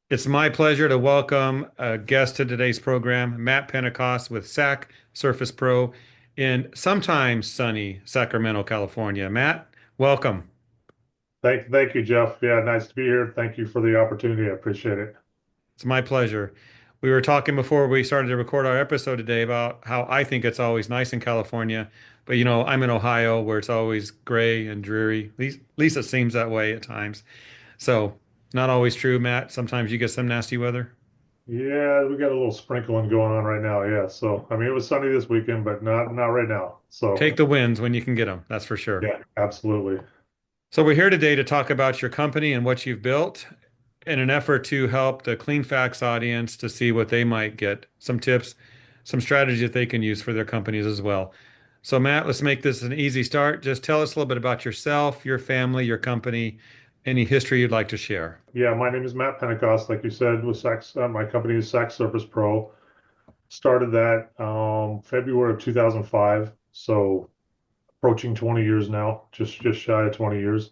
It's my pleasure to welcome a guest to today's program, Matt Pentecost with SAC Surface Pro in sometimes sunny Sacramento, California. Matt, welcome. Thank you, Jeff. Yeah, nice to be here. Thank you for the opportunity. I appreciate it. It's my pleasure. We were talking before we started to record our episode today about how I think it's always nice in California, but I'm in Ohio where it's always gray and dreary. At least it seems that way at times. So, not always true, Matt. Sometimes you get some nasty weather. Yeah, we got a little sprinkling going on right now. Yeah, so I mean, it was sunny this weekend, but not right now. So Take the wins when you can get them, that's for sure. yeah, absolutely. So we're here today to talk about your company and what you've built in an effort to help the Clean Facts audience to see what they might get, some tips, some strategies that they can use for their companies as well. So Matt, let's make this an easy start. Just tell us a little bit about yourself, your family, your company, any history you'd like to share. Yeah, my name is Matt Pentecost. Like you said, with Sax, my company is SacSurfacePro. Started that February of 2005. So approaching 20 years now, just shy of 20 years.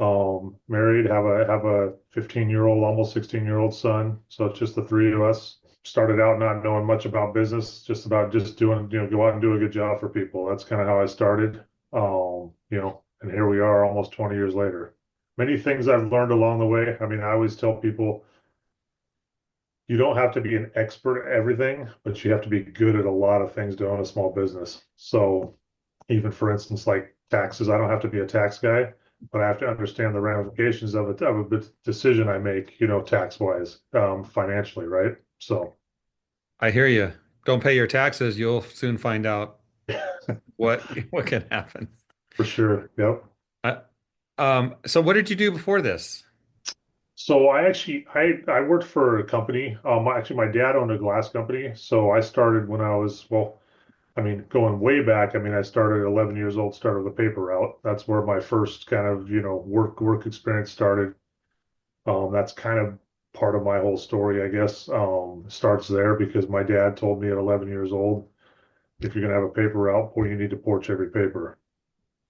Married, have a 15-year-old, almost 16-year-old son. So it's just the three of us. Started out not knowing much about business, just about just doing, go out and do a good job for people. That's kind of how I started. And here we are almost 20 years later. Many things I've learned along the way. I mean, I always tell people you don't have to be an expert at everything, but you have to be good at a lot of things to own a small business. So even for instance, like taxes, I don't have to be a tax guy, but I have to understand the ramifications of a decision I make, tax wise, financially, right? So I hear you. Don't pay your taxes, you'll soon find out what what can happen. for sure. Yep. Uh, so what did you do before this? So I worked for a company. Actually my dad owned a glass company. So I started when I was, well, I mean, going way back, I mean, I started at 11 years old, started the paper route. That's where my first kind of, work experience started. That's kind of part of my whole story, I guess. Starts there because my dad told me at 11 years old, if you're gonna have a paper route, boy, you need to porch every paper.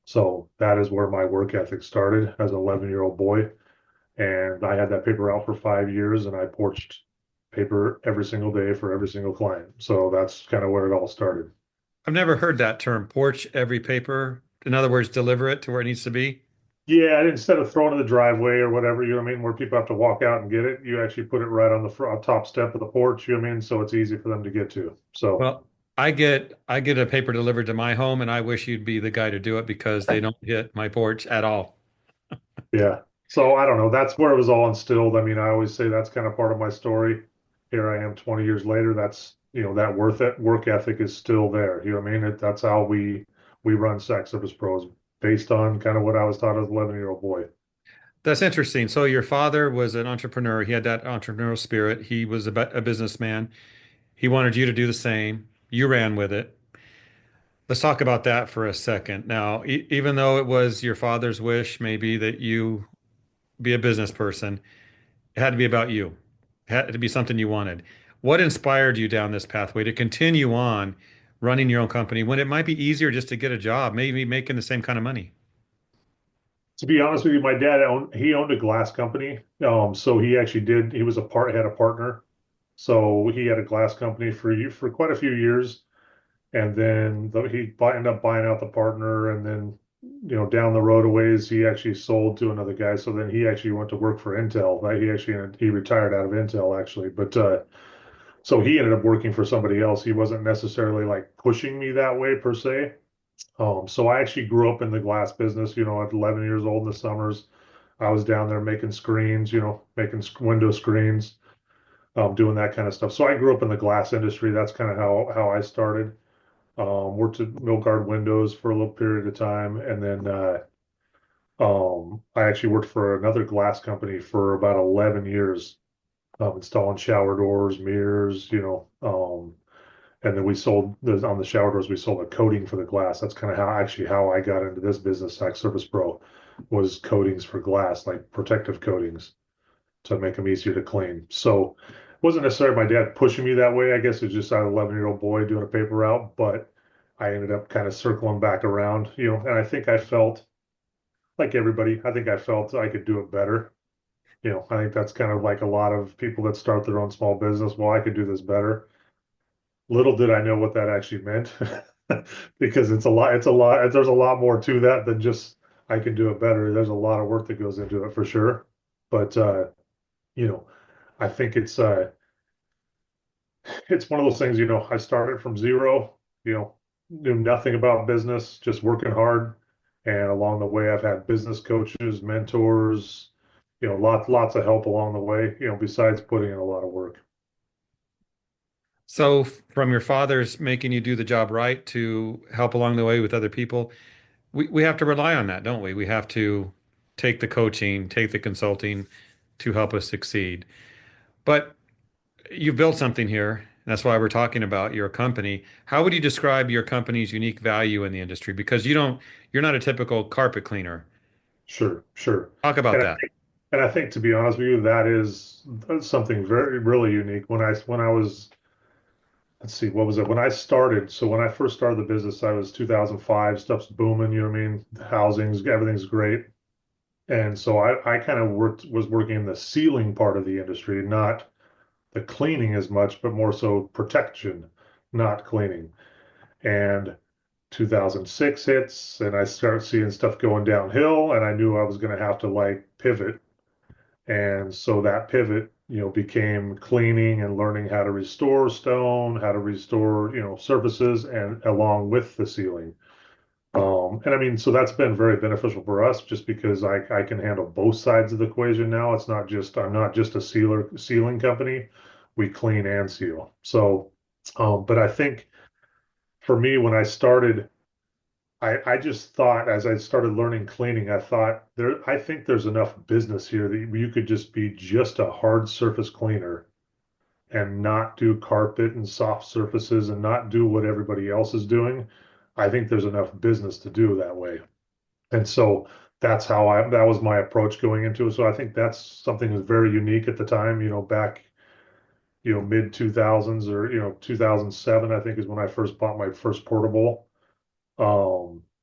So that is where my work ethic started as an 11-year-old boy. And I had that paper route for 5 years and I porched paper every single day for every single client. So that's kind of where it all started. I've never heard that term, porch every paper. In other words, deliver it to where it needs to be. Yeah, and instead of throwing it in the driveway or whatever, you know what I mean, where people have to walk out and get it, you actually put it right on the front, top step of the porch, you know what I mean, so it's easy for them to get to. So, Well, I get a paper delivered to my home, and I wish you'd be the guy to do it because they don't hit my porch at all. yeah. So I don't know. That's where it was all instilled. I mean, I always say that's kind of part of my story. Here I am 20 years later. That's, that work ethic is still there. You know what I mean? That's how we run Sac Service Pros based on kind of what I was taught as an 11-year-old boy. That's interesting. So your father was an entrepreneur. He had that entrepreneurial spirit. He was a businessman. He wanted you to do the same. You ran with it. Let's talk about that for a second. Now, even though it was your father's wish, maybe that you be a business person, it had to be about you. It had to be something you wanted. What inspired you down this pathway to continue on running your own company when it might be easier just to get a job, maybe making the same kind of money? To be honest with you, my dad he owned a glass company. So he actually did. He was had a partner. So he had a glass company for quite a few years, and then ended up buying out the partner, and then down the road a ways he actually sold to another guy. So then he actually went to work for Intel. Right? He retired out of Intel actually, but so he ended up working for somebody else. He wasn't necessarily like pushing me that way per se. So I actually grew up in the glass business. At 11 years old in the summers, I was down there making screens. Making window screens, doing that kind of stuff. So I grew up in the glass industry. That's kind of how I started. Worked at Milgard Windows for a little period of time, and then I actually worked for another glass company for about 11 years, installing shower doors, mirrors, and then we sold on the shower doors. We sold a coating for the glass. That's kind of how I got into this business. Sac Surface Pro was coatings for glass, like protective coatings to make them easier to clean. So it wasn't necessarily my dad pushing me that way. I guess it was just an 11-year-old boy doing a paper route, but I ended up kind of circling back around, and I think I felt like everybody, I think I felt I could do it better. I think that's kind of like a lot of people that start their own small business. Well, I could do this better. Little did I know what that actually meant, because it's a lot, there's a lot more to that than just I can do it better. There's a lot of work that goes into it for sure. But you know, I think it's one of those things, I started from zero, knew nothing about business, just working hard. And along the way, I've had business coaches, mentors, lots of help along the way, besides putting in a lot of work. So, from your father's making you do the job right to help along the way with other people, we have to rely on that, don't we? We have to take the coaching, take the consulting to help us succeed. But you've built something here. That's why we're talking about your company. How would you describe your company's unique value in the industry? Because you're not a typical carpet cleaner. Sure, sure. Talk about And I that. think, and I think to be honest with you, that's something very, really unique. When I was, let's see, what was it? When I started, so when I first started the business, I was 2005, stuff's booming, you know what I mean? Housing's, everything's great. And so I kind of was working in the sealing part of the industry, not the cleaning as much, but more so protection, not cleaning. And 2006 hits, and I start seeing stuff going downhill, and I knew I was going to have to like pivot. And so that pivot, became cleaning and learning how to restore stone, how to restore, surfaces, and along with the sealing. And I mean, so that's been very beneficial for us just because I can handle both sides of the equation now. I'm not just a sealing company. We clean and seal. So, but I think for me, when I started, I just thought as I started learning cleaning, I think there's enough business here that you could just be just a hard surface cleaner and not do carpet and soft surfaces and not do what everybody else is doing. I think there's enough business to do that way. And so that was my approach going into it. So I think that's something that's very unique at the time, back, mid 2000s or, 2007, I think is when I first bought my first portable.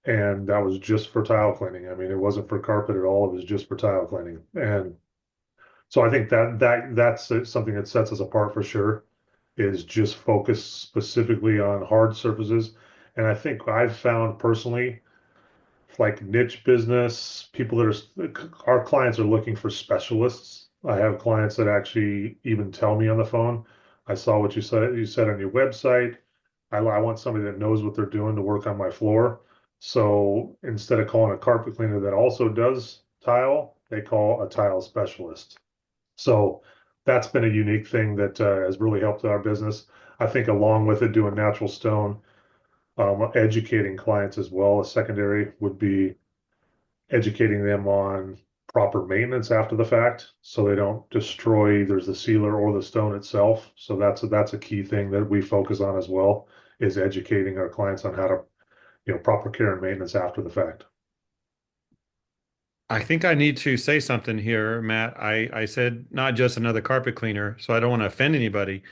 And that was just for tile cleaning. I mean, it wasn't for carpet at all. It was just for tile cleaning. And so I think that's something that sets us apart for sure, is just focus specifically on hard surfaces. And I think I've found personally, like niche business, people our clients are looking for specialists. I have clients that actually even tell me on the phone, I saw what you said on your website. I want somebody that knows what they're doing to work on my floor. So instead of calling a carpet cleaner that also does tile, they call a tile specialist. So that's been a unique thing that has really helped our business. I think along with it, doing natural stone, educating clients as well. A secondary would be educating them on proper maintenance after the fact, so they don't destroy either the sealer or the stone itself. So that's a key thing that we focus on as well, is educating our clients on how to, proper care and maintenance after the fact. I think I need to say something here, Matt. I said not just another carpet cleaner, so I don't want to offend anybody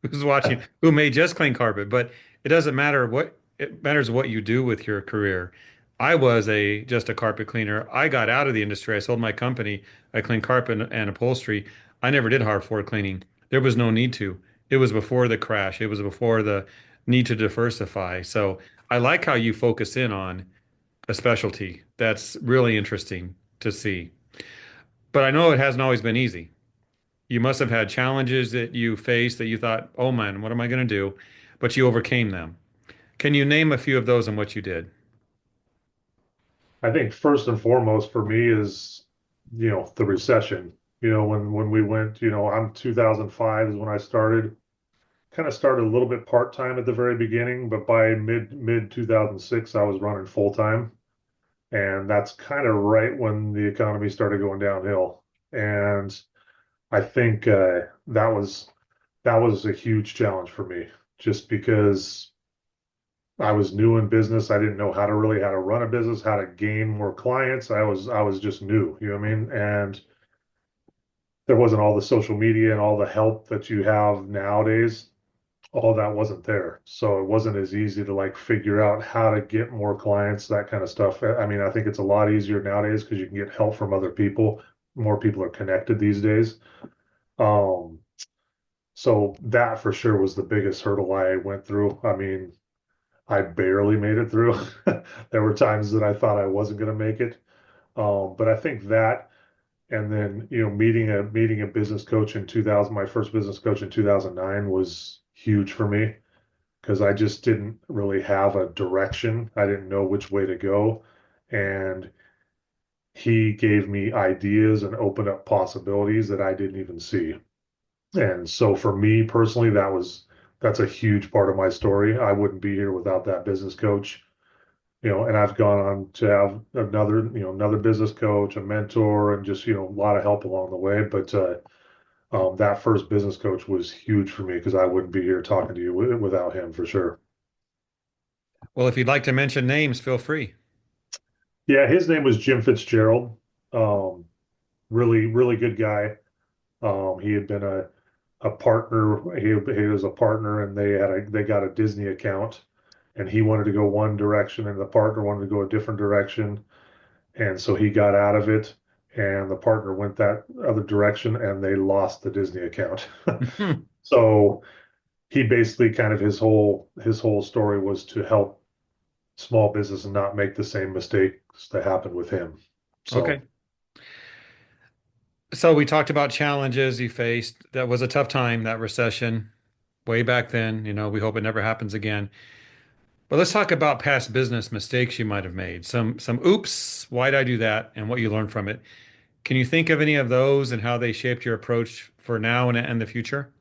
who's watching who may just clean carpet, but it doesn't matter what it matters what you do with your career. I was a just a carpet cleaner. I got out of the industry. I sold my company. I cleaned carpet and upholstery. I never did hard floor cleaning. There was no need to. It was before the crash. It was before the need to diversify. So I like how you focus in on a specialty. That's really interesting to see. But I know it hasn't always been easy. You must have had challenges that you faced that you thought, oh man, what am I going to do? But you overcame them. Can you name a few of those and what you did? I think first and foremost for me is, the recession. When we went, I'm 2005 is when I started. Kind of started a little bit part-time at the very beginning, but by mid 2006, I was running full-time. And that's kind of right when the economy started going downhill. And I think that was a huge challenge for me, just because I was new in business. I didn't know how to run a business, how to gain more clients. I was just new, you know what I mean? And there wasn't all the social media and all the help that you have nowadays. All that wasn't there. So it wasn't as easy to like figure out how to get more clients, that kind of stuff. I mean, I think it's a lot easier nowadays because you can get help from other people. more people are connected these days. Um, so that for sure was the biggest hurdle I went through. I mean, I barely made it through. There were times that I thought I wasn't going to make it. But I think that, and then, meeting a business coach in 2000, my first business coach in 2009 was huge for me because I just didn't really have a direction. I didn't know which way to go. And he gave me ideas and opened up possibilities that I didn't even see. And so for me personally, that's a huge part of my story. I wouldn't be here without that business coach. And I've gone on to have another business coach, a mentor, and just, a lot of help along the way. But that first business coach was huge for me because I wouldn't be here talking to you without him for sure. Well, if you'd like to mention names, feel free. Yeah, his name was Jim Fitzgerald. Um, Really, really good guy. He had been a partner. He was a partner, and they got a Disney account, and he wanted to go one direction, and the partner wanted to go a different direction, and so he got out of it, and the partner went that other direction, and they lost the Disney account. So he basically kind of his whole story was to help small business and not make the same mistakes that happened with him. Okay. So So we talked about challenges you faced. That was a tough time, that recession way back then. We hope it never happens again. But let's talk about past business mistakes you might have made. Some oops, why'd I do that? And what you learned from it. Can you think of any of those and how they shaped your approach for now and the future?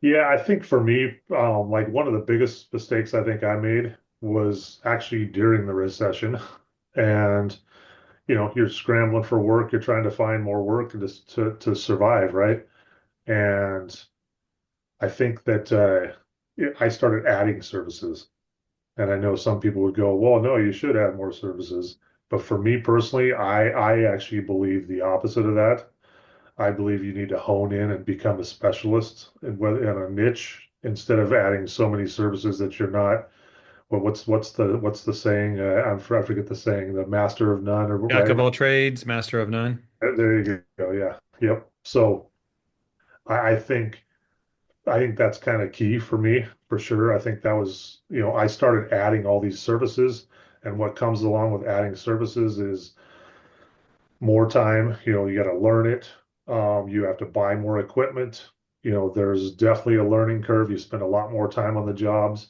yeah, I think for me, like one of the biggest mistakes I think I made was actually during the recession. And, you're scrambling for work, you're trying to find more work just to survive, right? And I think that I started adding services. And I know some people would go, well, no, you should add more services. But for me personally, I actually believe the opposite of that. I believe you need to hone in and become a specialist in a niche instead of adding so many services that you're not. Well, what's the saying? I forget the saying. The master of none, or Jack of right? all trades, master of none. There you go. Yeah. Yep. So I think that's kind of key for me for sure. I think that was, I started adding all these services, and what comes along with adding services is more time. You got to learn it. You have to buy more equipment. There's definitely a learning curve. You spend a lot more time on the jobs,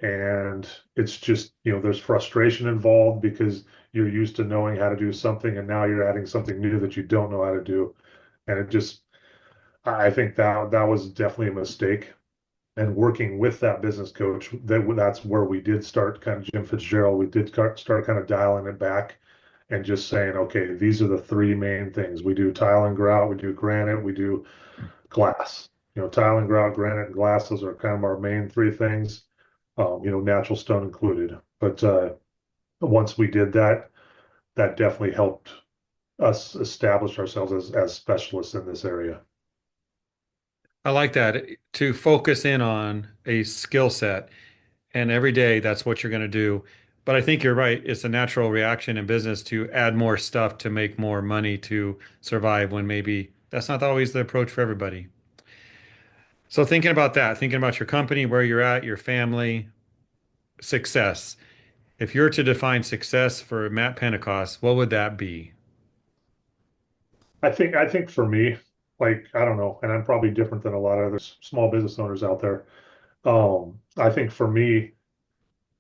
and it's just, there's frustration involved because you're used to knowing how to do something, and now you're adding something new that you don't know how to do. And I think that was definitely a mistake. And working with that business coach, that's where we did start kind of Jim Fitzgerald. We did start kind of dialing it back and just saying, okay, these are the three main things. We do tile and grout, we do granite, we do glass. Tile and grout, granite, and glass, those are kind of our main three things, natural stone included. But once we did that, that definitely helped us establish ourselves as specialists in this area. I like that to focus in on a skill set. And every day, that's what you're going to do. But I think you're right. It's a natural reaction in business to add more stuff to make more money to survive when maybe that's not always the approach for everybody. So thinking about that, thinking about your company, where you're at, your family, success. If you're to define success for Matt Pentecost, what would that be? I think for me, like, I don't know, and I'm probably different than a lot of other small business owners out there. I think for me,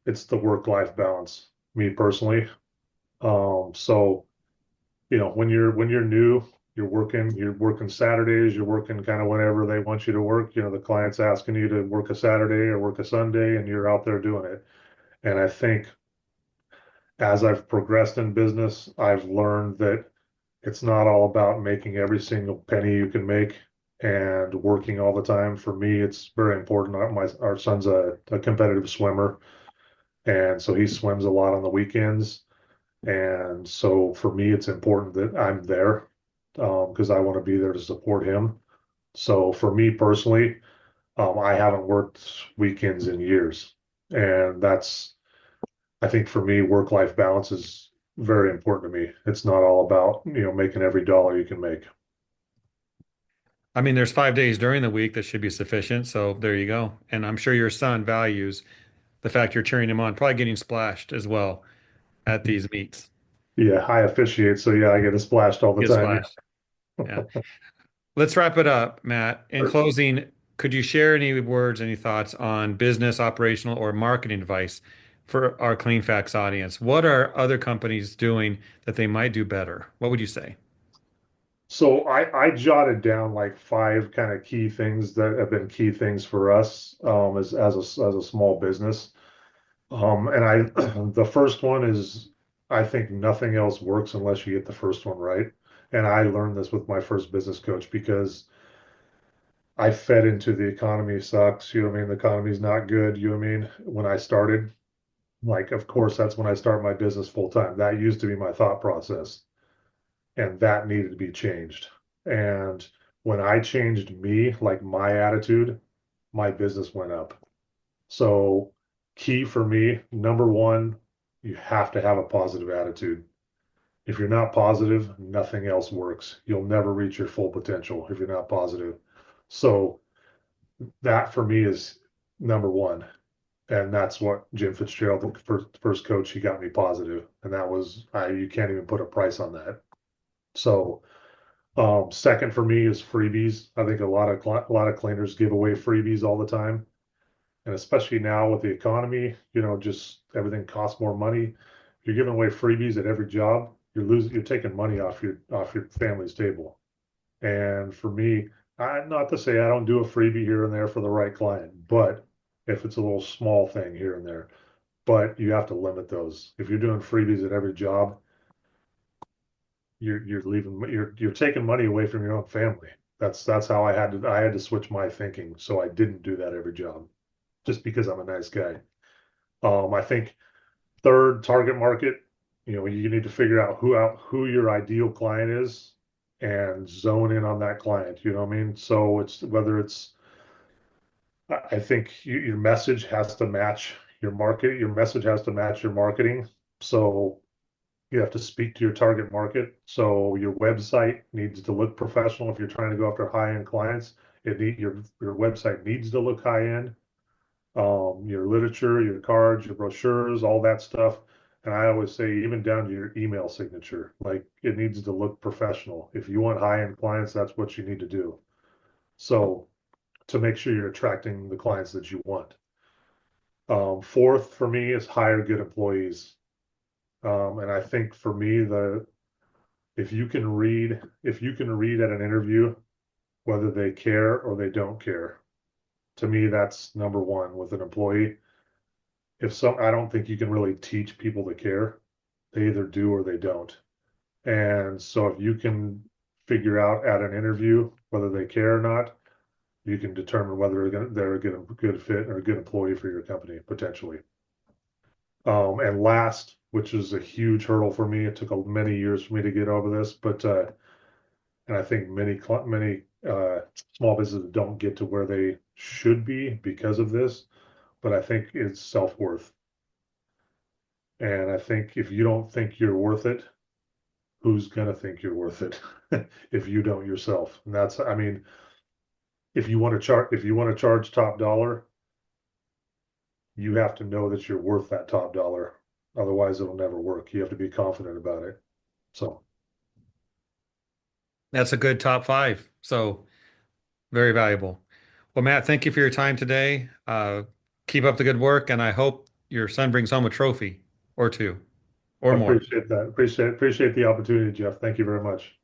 it's the work-life balance, me personally. So, when you're new, you're working Saturdays, you're working kind of whenever they want you to work. The client's asking you to work a Saturday or work a Sunday, and you're out there doing it. And I think as I've progressed in business, I've learned that it's not all about making every single penny you can make and working all the time. For me, it's very important. Our son's a competitive swimmer, and so he swims a lot on the weekends. And so for me, it's important that I'm there because I want to be there to support him. So for me personally, I haven't worked weekends in years, and I think for me, work-life balance is very important to me. It's not all about, making every dollar you can make. I mean, there's 5 days during the week that should be sufficient. So there you go. And I'm sure your son values the fact you're cheering him on, probably getting splashed as well at these meets. Yeah, I officiate, so yeah, I get splashed all the Get time. splashed. Yeah. Let's wrap it up, Matt. In Yeah. closing, could you share any words, any thoughts on business, operational, or marketing advice for our Clean Facts audience? What are other companies doing that they might do better? What would you say? So I jotted down like five kind of key things that have been key things for us as a small business. And I the first one is I think nothing else works unless you get the first one right. And I learned this with my first business coach because I fed into the economy sucks. You know what I mean? The economy's not good. You know what I mean? When I started, like, of course, that's when I started my business full time. That used to be my thought process, and that needed to be changed. And when I changed me, like my attitude, my business went up. So, key for me, number one, you have to have a positive attitude. If you're not positive, nothing else works. You'll never reach your full potential if you're not positive. So, that for me is number one. And that's what Jim Fitzgerald, the first coach, he got me positive. And that was, you can't even put a price on that. So, second for me is freebies. I think a lot of cleaners give away freebies all the time, and especially now with the economy, just everything costs more money. If you're giving away freebies at every job, you're taking money off your family's table. And for me, not to say I don't do a freebie here and there for the right client, but if it's a little small thing here and there, but you have to limit those. If you're doing freebies at every job, you're taking money away from your own family. That's how I had to switch my thinking. So I didn't do that every job just because I'm a nice guy. I think third, target market, you need to figure out who your ideal client is and zone in on that client. You know what I mean? So it's whether it's I think your message has to match your market. Your message has to match your marketing. So you have to speak to your target market. So your website needs to look professional if you're trying to go after high-end clients. Your website needs to look high-end. Your literature, your cards, your brochures, all that stuff. And I always say, even down to your email signature, like it needs to look professional. If you want high-end clients, that's what you need to do. So to make sure you're attracting the clients that you want. Fourth for me is hire good employees. And I think for me, if you can read at an interview whether they care or they don't care, to me that's number one with an employee. I don't think you can really teach people to care. They either do or they don't. And so if you can figure out at an interview whether they care or not, you can determine whether they're a good fit or a good employee for your company potentially. And last, which is a huge hurdle for me, it took many years for me to get over this, but and I think many small businesses don't get to where they should be because of this, but I think it's self-worth. And I think if you don't think you're worth it, who's gonna think you're worth it if you don't yourself? And I mean, if you want to charge top dollar, you have to know that you're worth that top dollar. Otherwise, it'll never work. You have to be confident about it. So That's a good top five. So very valuable. Well, Matt, thank you for your time today. Keep up the good work, and I hope your son brings home a trophy or two or I more. appreciate that. Appreciate the opportunity, Jeff. Thank you very much.